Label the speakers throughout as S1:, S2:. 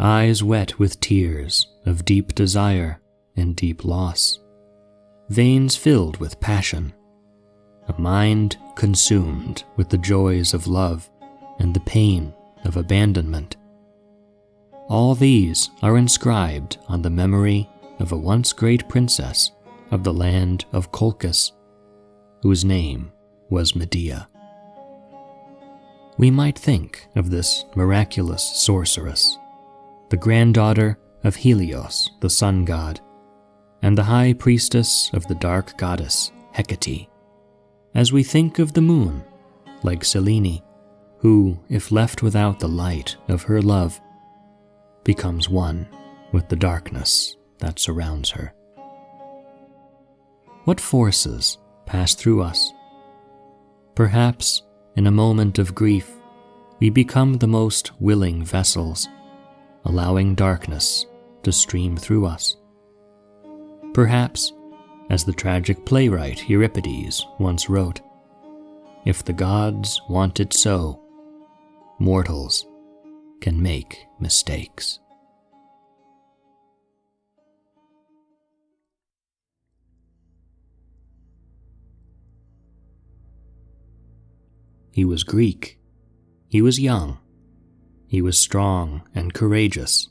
S1: eyes wet with tears of deep desire and deep loss, veins filled with passion, a mind consumed with the joys of love and the pain of abandonment. All these are inscribed on the memory of a once great princess of the land of Colchis, whose name was Medea. We might think of this miraculous sorceress, the granddaughter of Helios, the sun god, and the high priestess of the dark goddess Hecate, as we think of the moon, like Selene, who, if left without the light of her love, becomes one with the darkness that surrounds her. What forces pass through us? Perhaps, in a moment of grief, we become the most willing vessels, allowing darkness to stream through us. Perhaps, as the tragic playwright Euripides once wrote, "If the gods want it so, mortals can make mistakes." He was Greek. He was young. He was strong and courageous.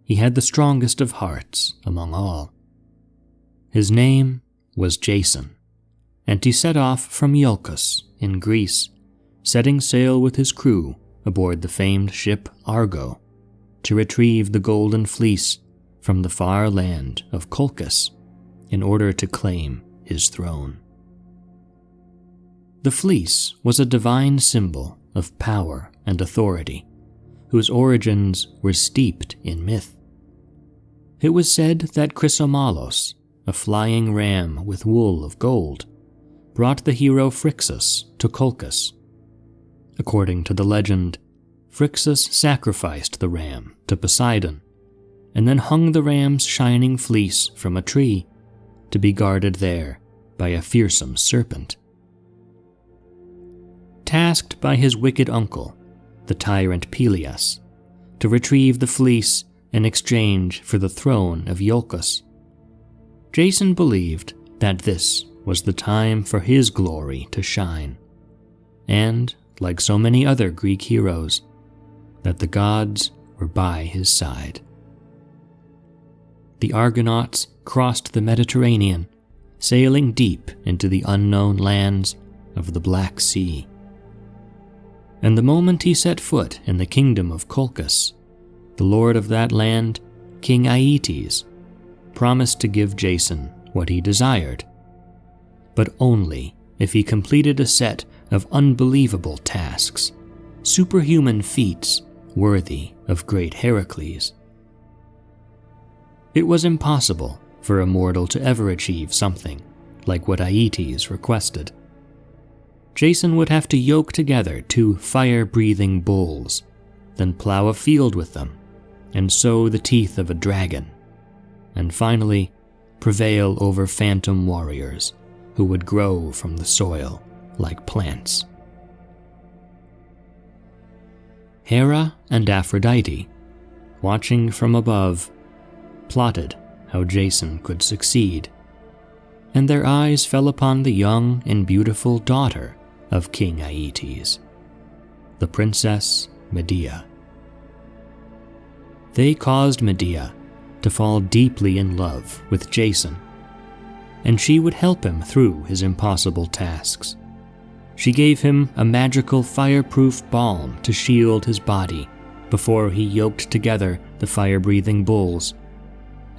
S1: He had the strongest of hearts among all. His name was Jason, and he set off from Iolcus in Greece, setting sail with his crew aboard the famed ship Argo to retrieve the Golden Fleece from the far land of Colchis in order to claim his throne. The fleece was a divine symbol of power and authority, whose origins were steeped in myth. It was said that Chrysomalos, a flying ram with wool of gold, brought the hero Phrixus to Colchis. According to the legend, Phrixus sacrificed the ram to Poseidon, and then hung the ram's shining fleece from a tree to be guarded there by a fearsome serpent. Tasked by his wicked uncle, the tyrant Peleus, to retrieve the fleece in exchange for the throne of Iolcus, Jason believed that this was the time for his glory to shine, and, like so many other Greek heroes, that the gods were by his side. The Argonauts crossed the Mediterranean, sailing deep into the unknown lands of the Black Sea. And the moment he set foot in the kingdom of Colchis, the lord of that land, King Aeetes, promised to give Jason what he desired, but only if he completed a set of unbelievable tasks, superhuman feats worthy of great Heracles. It was impossible for a mortal to ever achieve something like what Aeetes requested. Jason would have to yoke together 2 fire-breathing bulls, then plow a field with them, and sow the teeth of a dragon, and finally prevail over phantom warriors who would grow from the soil like plants. Hera and Aphrodite, watching from above, plotted how Jason could succeed, and their eyes fell upon the young and beautiful daughter of King Aeetes, the Princess Medea. They caused Medea to fall deeply in love with Jason, and she would help him through his impossible tasks. She gave him a magical fireproof balm to shield his body before he yoked together the fire-breathing bulls,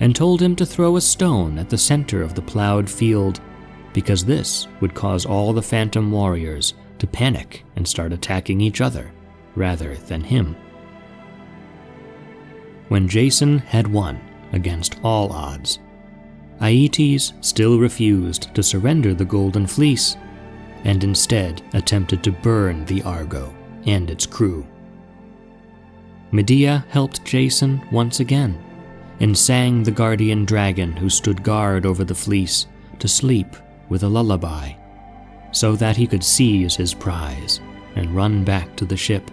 S1: and told him to throw a stone at the center of the plowed field, because this would cause all the phantom warriors to panic and start attacking each other rather than him. When Jason had won against all odds, Aeetes still refused to surrender the Golden Fleece, and instead attempted to burn the Argo and its crew. Medea helped Jason once again, and sang the guardian dragon who stood guard over the fleece to sleep with a lullaby, so that he could seize his prize and run back to the ship.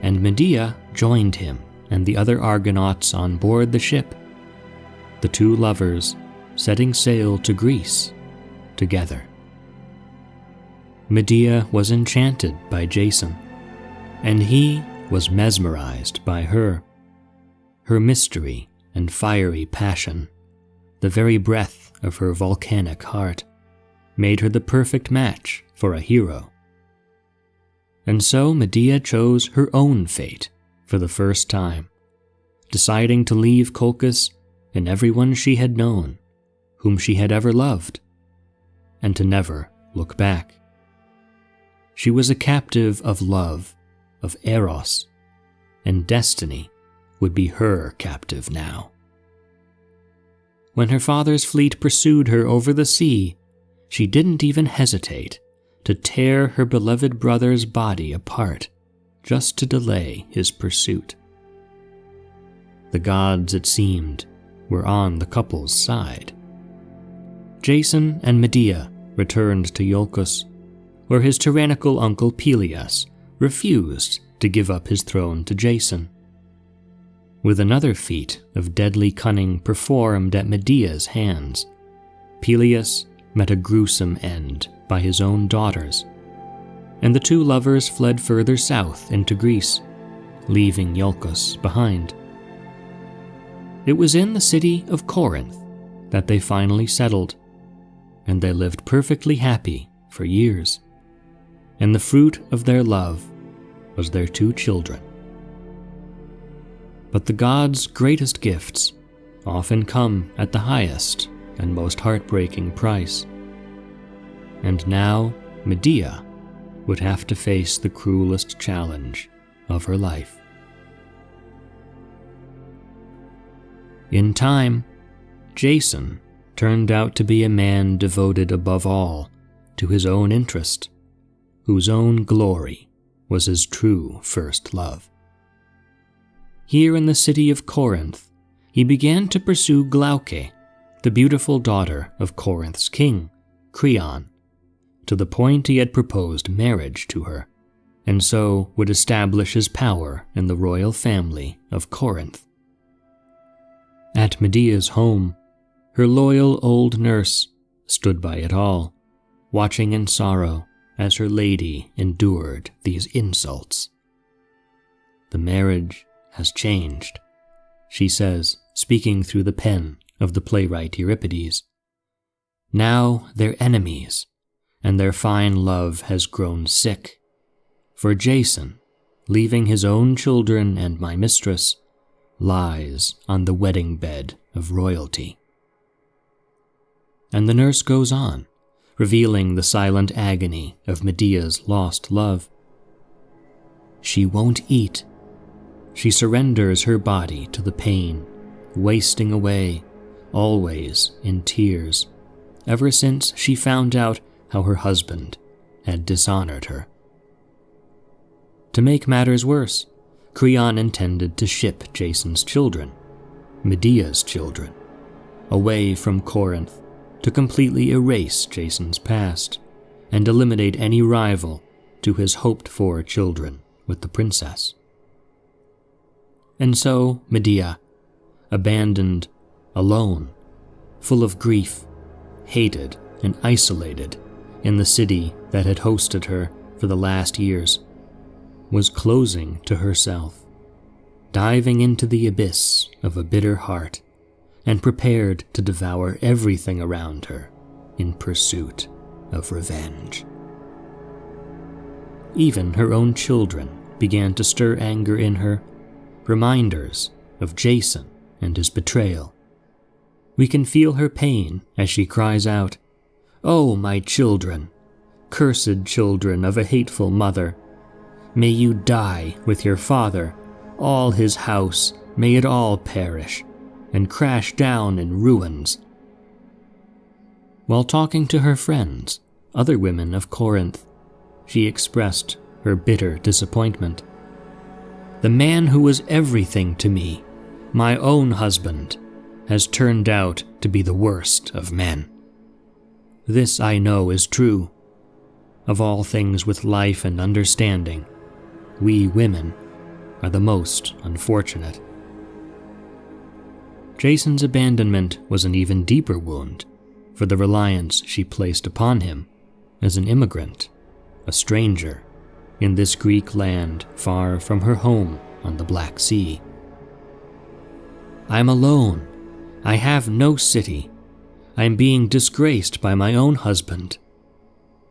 S1: And Medea joined him and the other Argonauts on board the ship, the two lovers setting sail to Greece together. Medea was enchanted by Jason, and he was mesmerized by her. Her mystery and fiery passion, the very breath of her volcanic heart, made her the perfect match for a hero. And so Medea chose her own fate for the first time, deciding to leave Colchis and everyone she had known, whom she had ever loved, and to never look back. She was a captive of love, of Eros, and destiny would be her captive now. When her father's fleet pursued her over the sea, she didn't even hesitate to tear her beloved brother's body apart just to delay his pursuit. The gods, it seemed, were on the couple's side. Jason and Medea returned to Iolcus, where his tyrannical uncle Peleus refused to give up his throne to Jason. With another feat of deadly cunning performed at Medea's hands, Peleus met a gruesome end by his own daughters, and the two lovers fled further south into Greece, leaving Iolcus behind. It was in the city of Corinth that they finally settled, and they lived perfectly happy for years, and the fruit of their love was their two children. But the gods' greatest gifts often come at the highest and most heartbreaking price. And now Medea would have to face the cruelest challenge of her life. In time, Jason turned out to be a man devoted above all to his own interest, whose own glory was his true first love. Here in the city of Corinth, he began to pursue Glauce, the beautiful daughter of Corinth's king, Creon, to the point he had proposed marriage to her, and so would establish his power in the royal family of Corinth. At Medea's home, her loyal old nurse stood by it all, watching in sorrow as her lady endured these insults. "The marriage has changed," she says, speaking through the pen of the playwright Euripides. "Now they're enemies, and their fine love has grown sick. For Jason, leaving his own children and my mistress, lies on the wedding bed of royalty." And the nurse goes on, revealing the silent agony of Medea's lost love. She won't eat. She surrenders her body to the pain, wasting away, always in tears, ever since she found out how her husband had dishonored her. To make matters worse, Creon intended to ship Jason's children, Medea's children, away from Corinth to completely erase Jason's past and eliminate any rival to his hoped-for children with the princess. And so Medea, abandoned, alone, full of grief, hated and isolated in the city that had hosted her for the last years, was closing to herself, diving into the abyss of a bitter heart, and prepared to devour everything around her in pursuit of revenge. Even her own children began to stir anger in her, reminders of Jason and his betrayal. We can feel her pain as she cries out, "Oh, my children, cursed children of a hateful mother, may you die with your father, all his house, may it all perish, and crash down in ruins." While talking to her friends, other women of Corinth, she expressed her bitter disappointment. "The man who was everything to me, my own husband, has turned out to be the worst of men. This I know is true. Of all things with life and understanding, we women are the most unfortunate. Jason's abandonment was an even deeper wound for the reliance she placed upon him as an immigrant, a stranger, in this Greek land far from her home on the Black Sea. "I'm alone. I have no city. I am being disgraced by my own husband.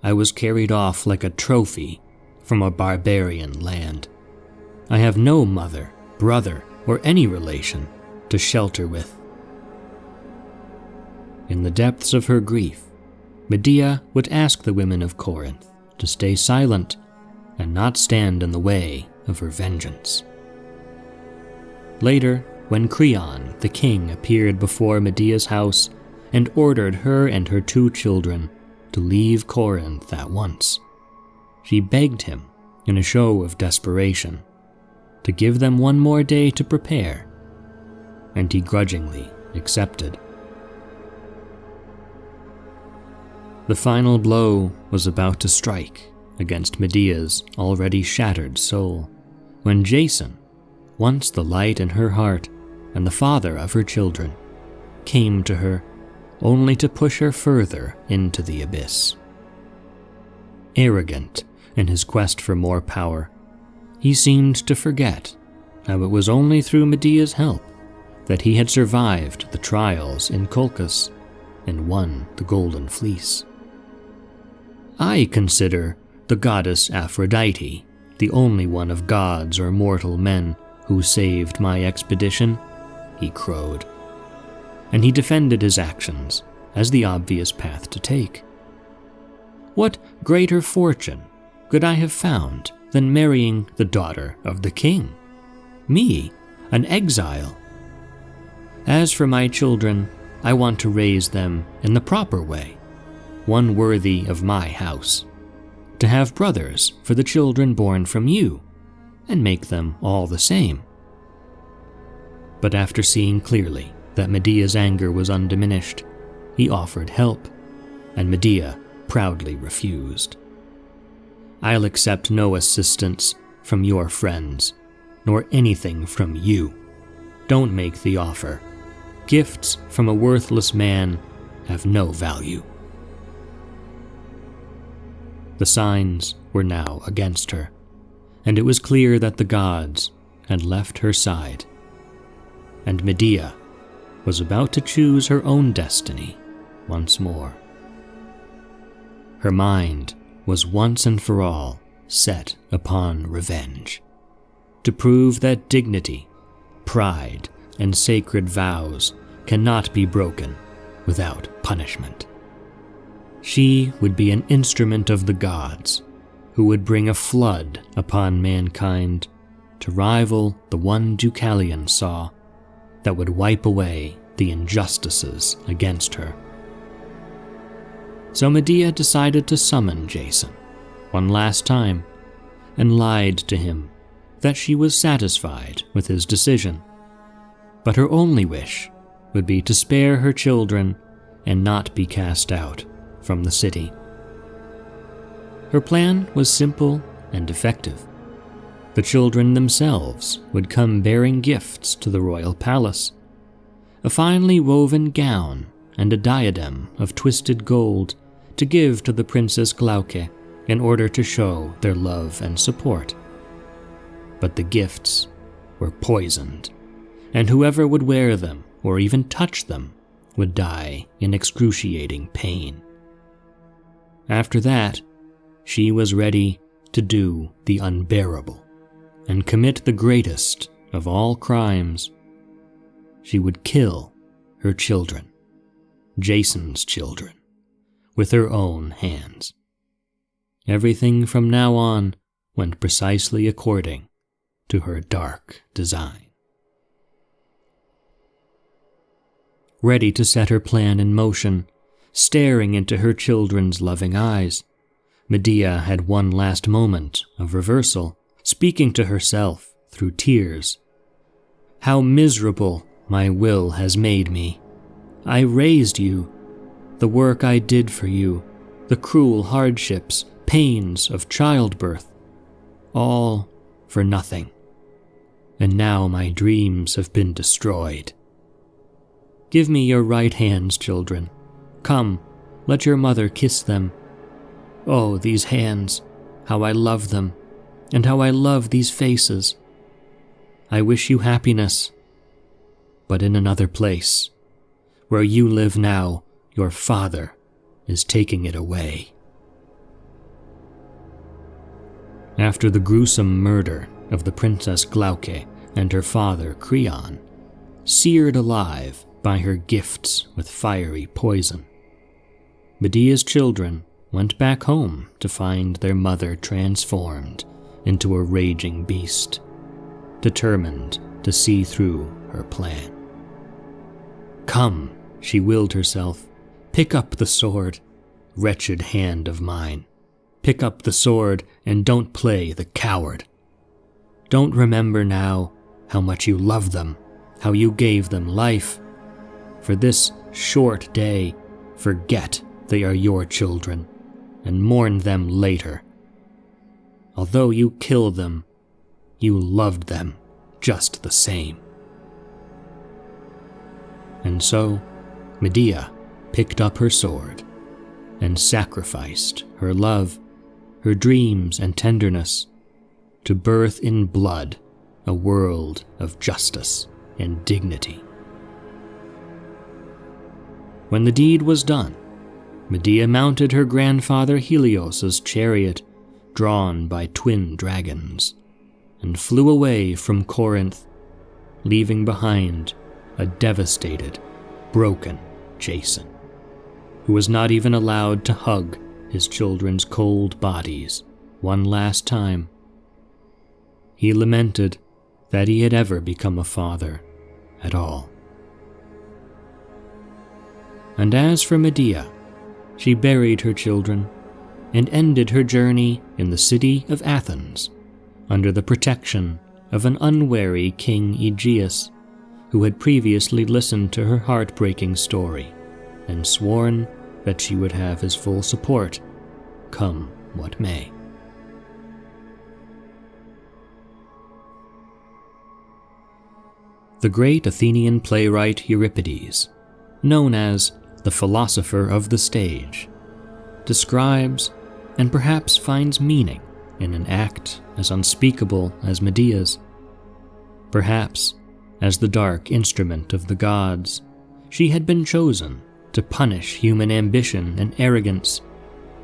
S1: I was carried off like a trophy from a barbarian land. I have no mother, brother, or any relation to shelter with." In the depths of her grief, Medea would ask the women of Corinth to stay silent and not stand in the way of her vengeance. Later, when Creon, the king, appeared before Medea's house and ordered her and her 2 children to leave Corinth at once, she begged him, in a show of desperation, to give them 1 more day to prepare, and he grudgingly accepted. The final blow was about to strike against Medea's already shattered soul, when Jason, once the light in her heart and the father of her children, came to her only to push her further into the abyss. Arrogant in his quest for more power, he seemed to forget how it was only through Medea's help that he had survived the trials in Colchis and won the Golden Fleece. "I consider the goddess Aphrodite the only one of gods or mortal men who saved my expedition," he crowed, and he defended his actions as the obvious path to take. "What greater fortune could I have found than marrying the daughter of the king? Me, an exile. As for my children, I want to raise them in the proper way, one worthy of my house, to have brothers for the children born from you, and make them all the same." But after seeing clearly that Medea's anger was undiminished, he offered help, and Medea proudly refused. "I'll accept no assistance from your friends, nor anything from you. Don't make the offer. Gifts from a worthless man have no value." The signs were now against her, and it was clear that the gods had left her side, and Medea was about to choose her own destiny once more. Her mind was once and for all set upon revenge, to prove that dignity, pride, and sacred vows cannot be broken without punishment. She would be an instrument of the gods, who would bring a flood upon mankind to rival the one Deucalion saw, that would wipe away the injustices against her. So Medea decided to summon Jason one last time, and lied to him that she was satisfied with his decision, but her only wish would be to spare her children and not be cast out from the city. Her plan was simple and effective. The children themselves would come bearing gifts to the royal palace, a finely woven gown and a diadem of twisted gold to give to the Princess Glauce in order to show their love and support. But the gifts were poisoned, and whoever would wear them or even touch them would die in excruciating pain. After that, she was ready to do the unbearable and commit the greatest of all crimes. She would kill her children, Jason's children, with her own hands. Everything from now on went precisely according to her dark design. Ready to set her plan in motion, staring into her children's loving eyes, Medea had one last moment of reversal, speaking to herself through tears. "How miserable my will has made me. I raised you. The work I did for you, the cruel hardships, pains of childbirth, all for nothing. and now my dreams have been destroyed. Give me your right hands, children. Come, let your mother kiss them. Oh, these hands, how I love them, and how I love these faces. I wish you happiness, but in another place. Where you live now, your father is taking it away. After the gruesome murder of the Princess Glauce and her father Creon, seared alive by her gifts with fiery poison, Medea's children went back home to find their mother transformed into a raging beast, determined to see through her plan. Come, she willed herself, pick up the sword, wretched hand of mine. Pick up the sword and don't play the coward. Don't remember now how much you love them, how you gave them life. For this short day, forget they are your children and mourn them later. Although you killed them, you loved them just the same. And so, Medea picked up her sword and sacrificed her love, her dreams and tenderness, to birth in blood a world of justice and dignity. When the deed was done, Medea mounted her grandfather Helios's chariot, drawn by twin dragons, and flew away from Corinth, leaving behind a devastated, broken Jason, who was not even allowed to hug his children's cold bodies one last time. He lamented that he had ever become a father at all. And as for Medea, she buried her children and ended her journey in the city of Athens under the protection of an unwary King Aegeus, who had previously listened to her heartbreaking story and sworn that she would have his full support, come what may. The great Athenian playwright Euripides, known as the philosopher of the stage, describes and perhaps finds meaning in an act as unspeakable as Medea's. Perhaps, as the dark instrument of the gods, she had been chosen to punish human ambition and arrogance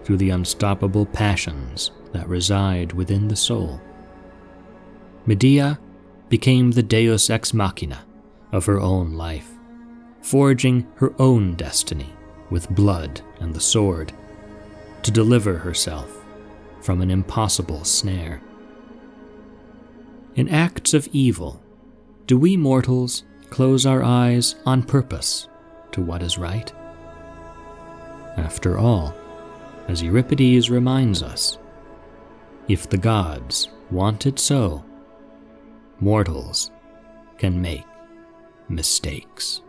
S1: through the unstoppable passions that reside within the soul. Medea became the deus ex machina of her own life, forging her own destiny with blood and the sword to deliver herself from an impossible snare. In acts of evil, do we mortals close our eyes on purpose to what is right? After all, as Euripides reminds us, if the gods want it so, mortals can make mistakes.